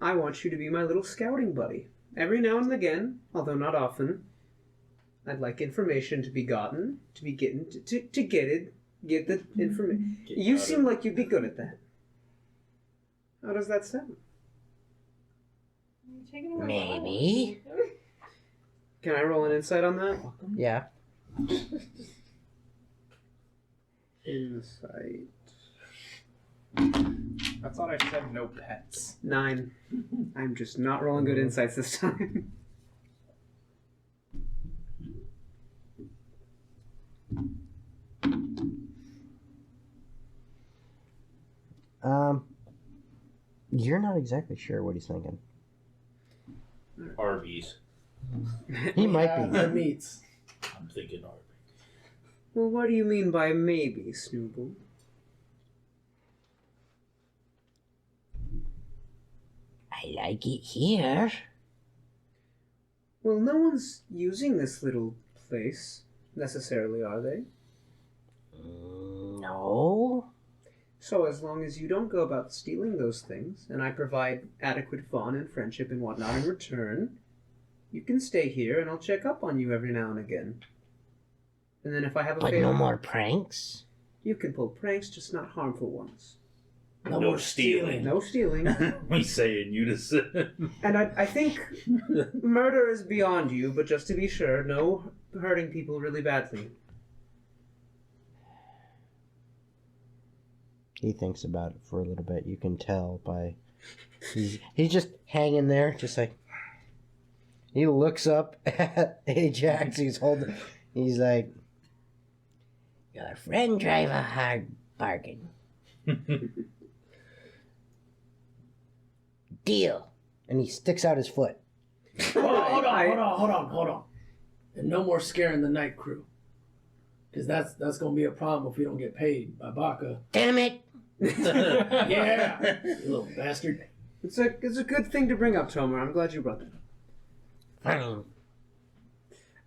F: I want you to be my little scouting buddy. Every now and again, although not often, I'd like information to be gotten, to be getting, to get the information. You seem like you'd be good at that. How does that sound?
C: You're taking away
H: Maybe.
C: my life.
F: Can I roll an insight on that?
H: Yeah.
F: Insight.
E: I thought I said no pets.
F: 9. I'm just not rolling good insights this time.
H: You're not exactly sure what he's thinking.
B: Arby's.
H: He might
D: Yeah,
H: be.
D: the meats.
B: I'm thinking Arby's.
F: Well, what do you mean by maybe, Snooble?
H: I like it here.
F: Well, no one's using this little place, necessarily, are they?
H: No.
F: So as long as you don't go about stealing those things, and I provide adequate fun and friendship and whatnot in return, you can stay here and I'll check up on you every now and again. And then if I have a
H: But
F: favor,
H: no more pranks?
F: you can pull pranks, just not harmful ones.
B: No stealing.
F: No stealing.
B: We say in unison.
F: And I think murder is beyond you, but just to be sure, no hurting people really badly.
H: He thinks about it for a little bit. You can tell by... He's just hanging there, just like... He looks up at Ajax. He's like...
G: Your friend drive a hard bargain. Deal.
H: And he sticks out his foot.
D: Hold on. And no more scaring the night crew. Because that's going to be a problem if we don't get paid by Baka.
G: Damn it!
D: Yeah! You little bastard.
F: It's a good thing to bring up, Tomer. I'm glad you brought that up.
G: Fine.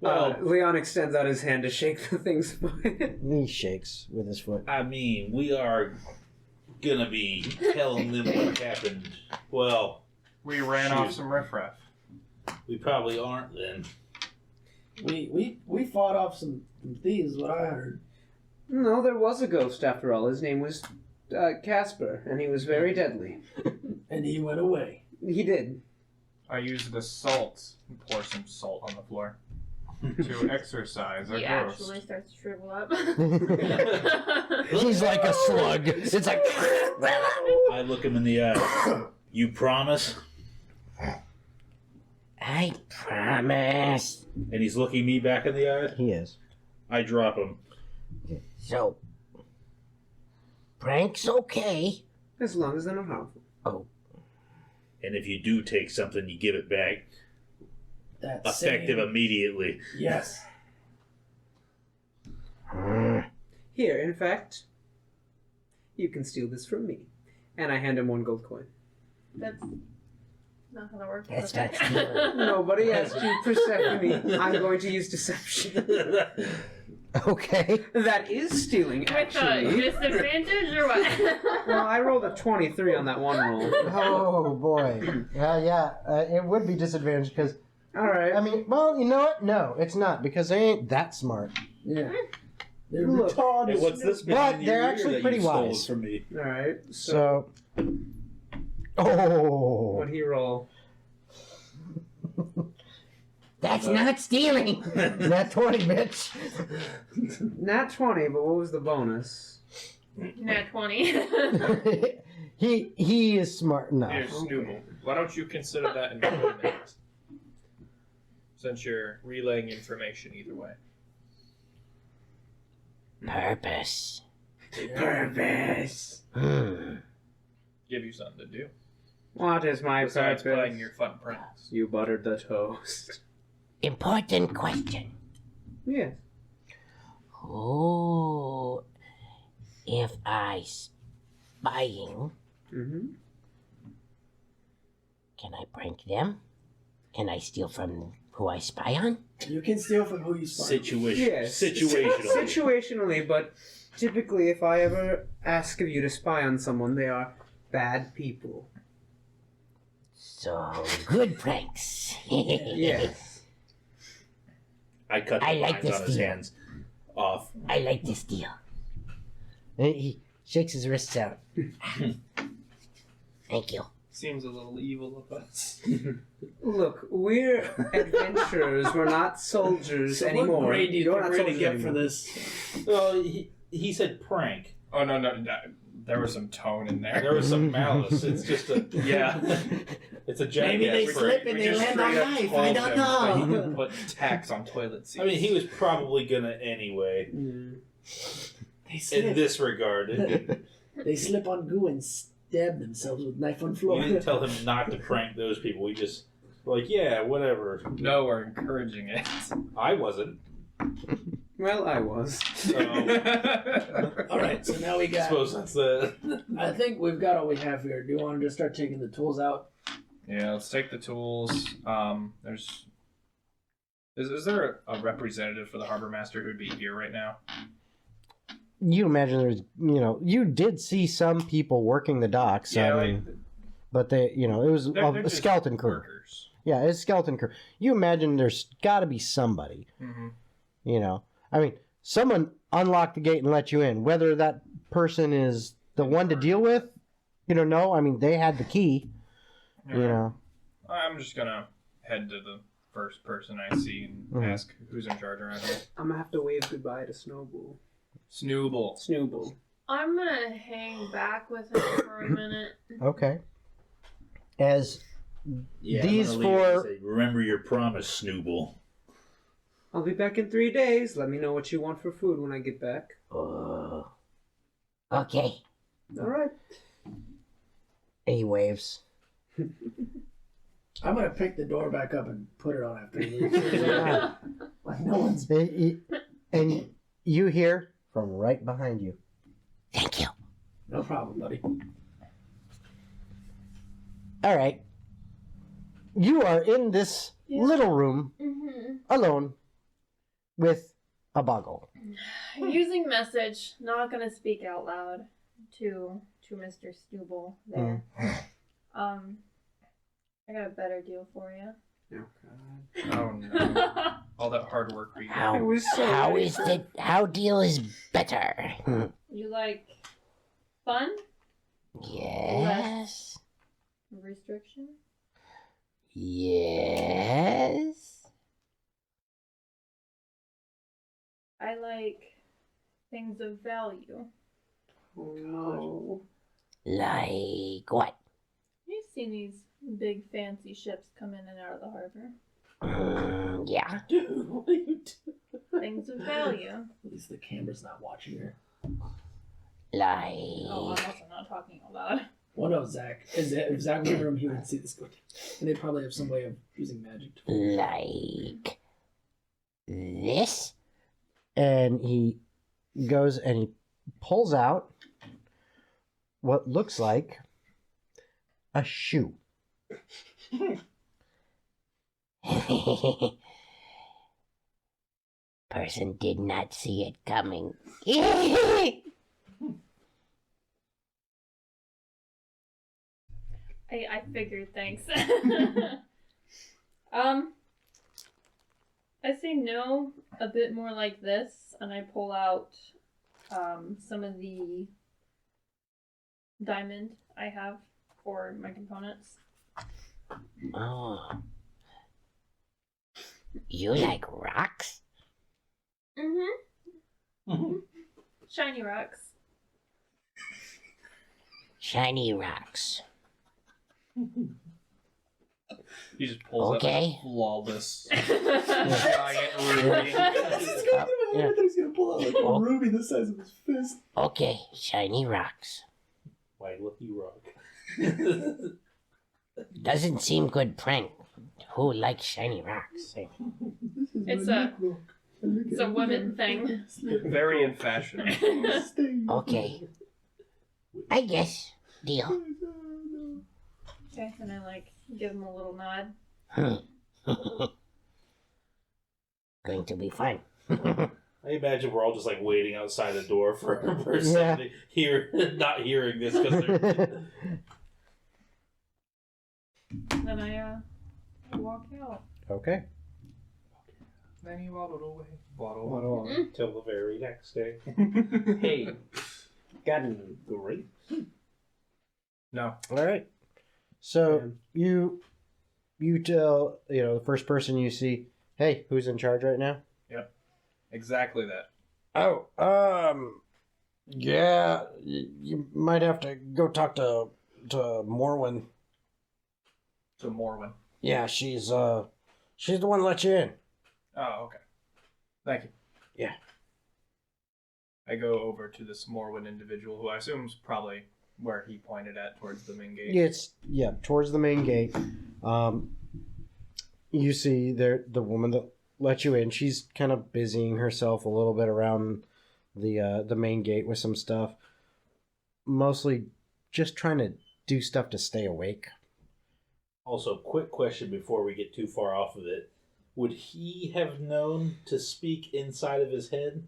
B: Well,
F: Leon extends out his hand to shake the thing's foot.
H: He shakes with his foot.
B: I mean, we are gonna be telling them what happened. Well,
E: We ran off some riffraff.
B: we probably aren't then.
D: We fought off some thieves, what I heard.
F: No, there was a ghost after all. His name was Casper, and he was very deadly.
D: And he went away.
F: He did.
E: I used the salt and pour some salt on the floor to exercise a
C: He
E: ghost.
C: actually starts to shrivel up.
H: He's like a slug. It's like.
B: I look him in the eye. You promise?
G: I promise.
B: And he's looking me back in the eye.
H: He is.
B: I drop him.
G: So, prank's okay.
F: As long as they're not harmful.
B: And if you do take something, you give it back.
D: That's
B: Effective immediately.
D: Yes.
F: Here, in fact, you can steal this from me. And I hand him 1 gold coin.
C: That's not how that works.
G: That's
C: okay.
G: not stealing.
F: Nobody asked you, Persephone. I'm going to use deception.
H: Okay.
F: That is stealing,
C: With a
F: actually.
C: disadvantage or what?
F: Well, I rolled a 23 on that one roll.
H: Oh boy. It would be disadvantaged because
F: Alright.
H: I mean, well, you know what? No, it's not because they ain't that smart.
D: Yeah. They're
F: Look.
D: retarded.
B: Hey, what's this
H: But
B: behind
H: they're
B: your ear
H: actually
B: that
H: pretty
B: you stole
H: wise.
B: from me?
F: Alright.
H: So. Oh.
F: What'd he roll?
G: That's not stealing.
H: Nat 20, bitch.
F: Nat 20, but what was the bonus?
C: Nat 20.
H: he is smart enough.
E: Here's Snooble. Why don't you consider that an improvement? Since you're relaying information either way.
G: Purpose.
F: Purpose.
E: Give you something to do.
F: What is my
E: Besides
F: purpose?
E: playing your fun pranks.
F: You buttered the toast.
G: Important question.
F: Yes.
G: Who, if I spying,
F: Mm-hmm.
G: can I prank them? Can I steal from who I spy on?
D: You can steal from who you spy.
F: Yes.
B: Situationally.
F: Situationally, but typically if I ever ask of you to spy on someone, they are bad people.
G: So, good pranks.
F: Yes.
B: I cut the
G: I like
B: lines
G: this
B: on his
G: deal.
B: hands off.
G: I like this deal.
H: And he shakes his wrists out.
G: Thank you.
E: Seems a little evil of us.
F: Look, we're adventurers. We're not soldiers
D: So
F: anymore.
D: what grade do you
F: You're
D: think
F: not
D: we're gonna
F: soldiers
D: get for
F: anymore.
D: this?
B: Well, he said prank.
E: Oh, no. There was some tone in there.
B: There was some malice. It's just a
E: Yeah.
B: It's a jackass
D: Maybe they
B: prank.
D: slip and
E: We
D: they
E: just
D: land on
E: straight up
D: life.
E: told
D: I don't
E: him that he
D: know.
E: could put tax on toilet seats.
B: I mean, he was probably gonna anyway.
F: Mm.
D: They
B: In
D: slip.
B: this regard,
D: They slip on goo and stab themselves with knife on
B: we
D: floor.
B: didn't tell him not to prank those people. We just were like, yeah, whatever.
E: No, we're encouraging it.
B: I wasn't.
F: Well, I was.
B: So
D: All right, so now we
B: I
D: got.
B: suppose that's the.
D: I think we've got all we have here. Do you want to just start taking the tools out?
E: Yeah, let's take the tools. Is there a representative for the harbor master who'd be here right now?
H: You imagine there's, you did see some people working the docks.
E: Yeah,
H: I mean, but they, it was
E: they're
H: a
E: just
H: skeleton crew.
E: workers.
H: Yeah, it's a skeleton crew. You imagine there's got to be somebody.
E: Mm-hmm.
H: I mean, someone unlocked the gate and let you in. Whether that person is the one to deal with, no. I mean, they had the key.
E: I'm just gonna head to the first person I see and ask who's in charge around here.
F: I'm gonna have to wave goodbye to Snowball.
E: Snooble.
C: I'm gonna hang back with him for a minute.
H: Okay. As
B: Yeah,
H: These
B: I'm gonna leave and
H: four-
B: say, remember your promise, Snooble.
F: I'll be back in 3 days. Let me know what you want for food when I get back.
G: Oh. Okay.
F: All right.
G: He waves.
D: I'm gonna pick the door back up and put it on after he leaves.
H: Yeah.
D: Like no one's.
H: And you hear from right behind you.
G: Thank you.
D: No problem, buddy.
H: All right. You are in this little room
C: Mm-hmm.
H: alone with a Boggle.
C: Using message, not gonna speak out loud to Mr. Stubble there. I got a better deal for you.
E: Oh no. All that hard work we
G: How deal is better?
C: You like fun?
G: Yes.
C: Restriction?
G: Yes.
C: I like things of value.
F: Oh no.
G: Like what?
C: You've seen these big fancy ships come in and out of the harbor.
G: Yeah.
B: Dude, what are you doing?
C: Things of value.
D: At least the camera's not watching her.
G: Like.
C: Oh, I'm also not talking out loud.
D: Well, no, Zach. If Zach was in the room, he would see this go. And they probably have some way of using magic.
G: Like. This?
H: And he goes and he pulls out what looks like a shoe.
G: Person did not see it coming.
C: I figured, thanks. I say no, a bit more like this, and I pull out some of the diamond I have for my components.
G: Oh. You like rocks?
C: Mm-hmm. Shiny rocks.
G: Shiny rocks.
E: He just pulls
G: Okay.
E: up a flawless giant ruby.
D: He's gonna pull out like a ruby the size of his fist.
G: Okay, shiny rocks.
B: Why lucky rock?
G: Doesn't seem good prank. Who likes shiny rocks?
C: It's a women thing.
E: Very in fashion.
G: Okay. I guess. Deal.
C: Okay, and I give him a little nod.
G: Going to be fun.
B: I imagine we're all just waiting outside the door for a person to hear, not hearing this because they're.
C: Then I walk out.
H: Okay.
E: Then he waddled away. Waddle.
B: Till the very next day.
F: Hey, got any grapes?
E: No.
H: All right. So you tell the first person you see, hey, who's in charge right now?
E: Yep. Exactly that.
H: Oh, yeah, you might have to go talk to Morwen.
E: To Morwen.
H: Yeah, she's the one who let you in.
E: Oh, okay. Thank you.
H: Yeah.
E: I go over to this Morwen individual who I assume is probably where he pointed at towards the main gate.
H: It's towards the main gate. You see there the woman that let you in. She's kind of busying herself a little bit around the main gate with some stuff. Mostly just trying to do stuff to stay awake.
B: Also, quick question before we get too far off of it. Would he have known to speak inside of his head?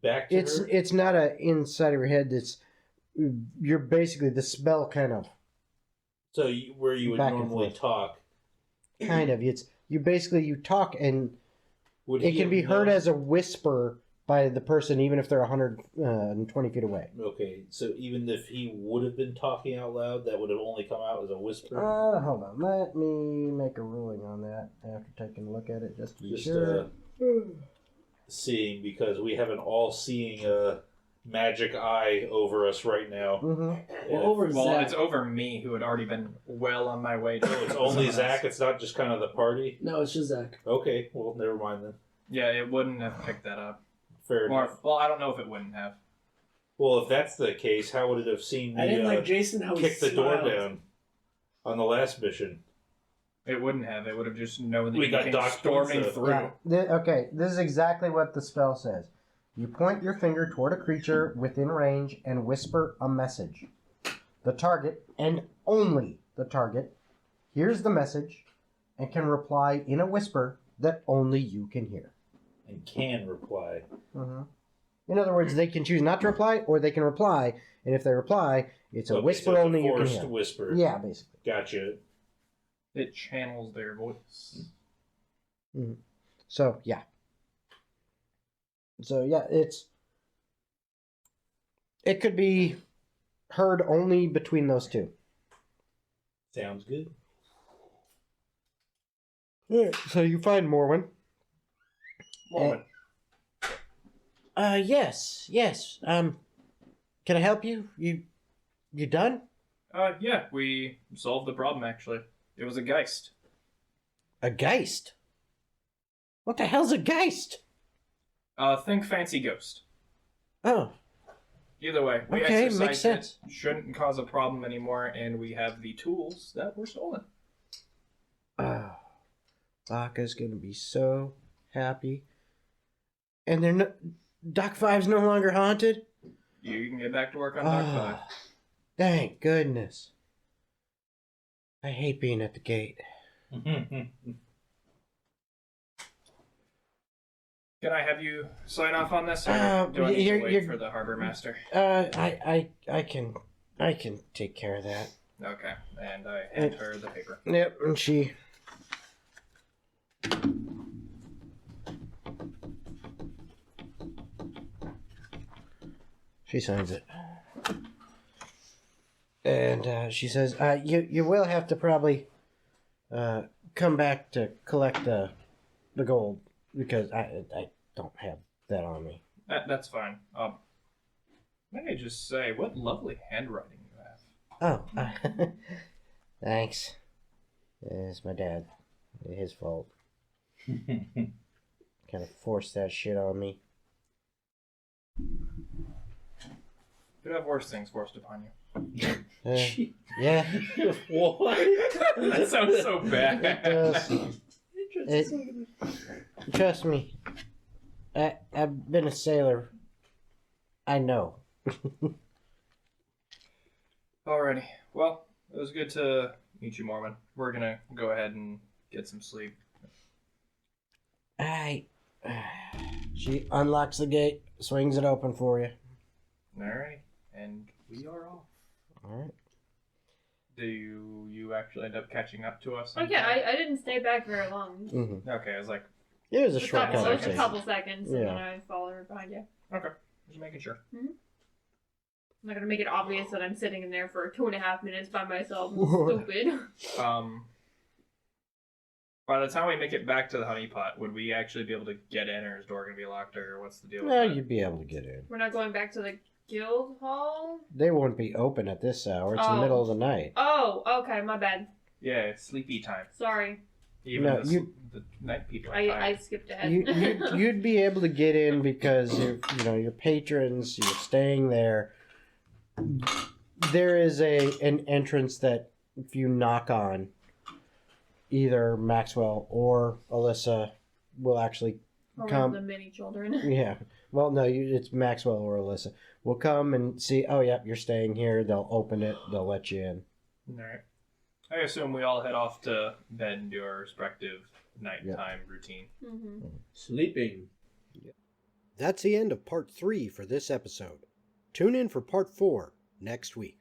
B: Back to her?
H: It's not a inside of your head. You're basically the spell kind of.
B: So where you would
H: Back and
B: normally
H: forth.
B: talk.
H: Kind of. You talk and
B: Would
H: it
B: he
H: can
B: have
H: be heard
B: known-
H: as a whisper by the person, even if they're 120 feet away.
B: Okay, so even if he would have been talking out loud, that would have only come out as a whisper?
H: Hold on. Let me make a ruling on that after taking a look at it, just to be
B: Just
H: sure.
B: seeing, because we have an all-seeing magic eye over us right now.
H: Mm-hmm.
D: Well, over
E: Well,
D: Zach.
E: it's over me who had already been well on my way to
B: So it's only Zach, it's not just kind of the party?
D: No, it's just Zach.
B: Okay, well, never mind then.
E: Yeah, it wouldn't have picked that up.
B: Fair enough.
E: Well, I don't know if it wouldn't have.
B: Well, if that's the case, how would it have seen
D: I didn't
B: me
D: like Jason how he
B: kick the door
D: smiled.
B: down on the last mission?
E: It wouldn't have. It would have just known that
B: We
E: you
B: got
E: came
B: Doc
E: storming
B: Pizza.
E: through.
H: Okay, this is exactly what the spell says. You point your finger toward a creature within range and whisper a message. The target, and only the target, hears the message and can reply in a whisper that only you can hear.
B: And can reply.
H: Mm-hmm. In other words, they can choose not to reply, or they can reply, and if they reply, it's a
B: Okay,
H: whisper
B: so it's a
H: only you can
B: forced
H: hear.
B: whisper.
H: Yeah, basically.
B: Gotcha.
E: It channels their voice.
H: Mm-hmm. So yeah, it could be heard only between those two.
B: Sounds good.
H: Alright, so you find Morwen.
E: Morwen.
G: Yes. Can I help you? You done?
E: Yeah, we solved the problem, actually. It was a Geist.
G: A geist? What the hell's a geist?
E: Think fancy ghost.
G: Oh,
E: Either way, we
G: Okay,
E: exercised
G: makes sense.
E: it. Shouldn't cause a problem anymore, and we have the tools that were stolen.
H: Oh, Baka's gonna be so happy. And they're no, Doc 5's no longer haunted?
E: You can get back to work on Doc 5.
H: Thank goodness. I hate being at the gate.
E: Can I have you sign off on this, or do I need to wait for the harbor master?
H: I can take care of that.
E: Okay, and I hand her the paper.
H: Yep, and she. She signs it. And she says, you will have to probably come back to collect the gold, because I don't have that on me.
E: That's fine. May I just say, what lovely handwriting you have.
H: Oh, thanks. It's my dad. His fault. Kind of forced that shit on me.
E: Could have worse things forced upon you.
H: Yeah.
B: What?
E: That sounds so bad.
H: It does. Trust me. I've been a sailor. I know.
E: Alrighty. Well, it was good to meet you, Mormon. We're gonna go ahead and get some sleep.
H: She unlocks the gate, swings it open for you.
E: Alright. And we are off.
H: Alright.
E: Do you actually end up catching up to us?
C: Oh yeah, I didn't stay back very long.
H: Mm-hmm.
E: Okay, I was like,
H: It was a short
C: It was a
H: conversation.
C: couple seconds, and
H: Yeah.
C: then I followed her behind you.
E: okay, just making sure.
C: I'm not gonna make it obvious that I'm sitting in there for 2.5 minutes by myself. Stupid.
E: By the time we make it back to the honeypot, would we actually be able to get in, or is the door gonna be locked, or what's the deal with
H: No,
E: that?
H: you'd be able to get in.
C: We're not going back to the guild hall?
H: They won't be open at this hour. It's the
C: Oh.
H: middle of the night.
C: Oh, okay, my bad.
E: Yeah, it's sleepy time.
C: Sorry.
E: Even
H: No,
E: the night people are
C: I
E: tired.
C: skipped ahead.
H: You'd be able to get in because your patrons, you're staying there. There is an entrance that if you knock on, either Maxwell or Alyssa will actually
C: Or
H: come.
C: the mini children.
H: Yeah. Well, no, it's Maxwell or Alyssa. We'll come and see. Oh, yeah, you're staying here. They'll open it. They'll let you in.
E: Alright. I assume we all head off to bed and do our respective nighttime routine.
C: Mm-hmm.
A: Sleeping. That's the end of part 3 for this episode. Tune in for part 4 next week.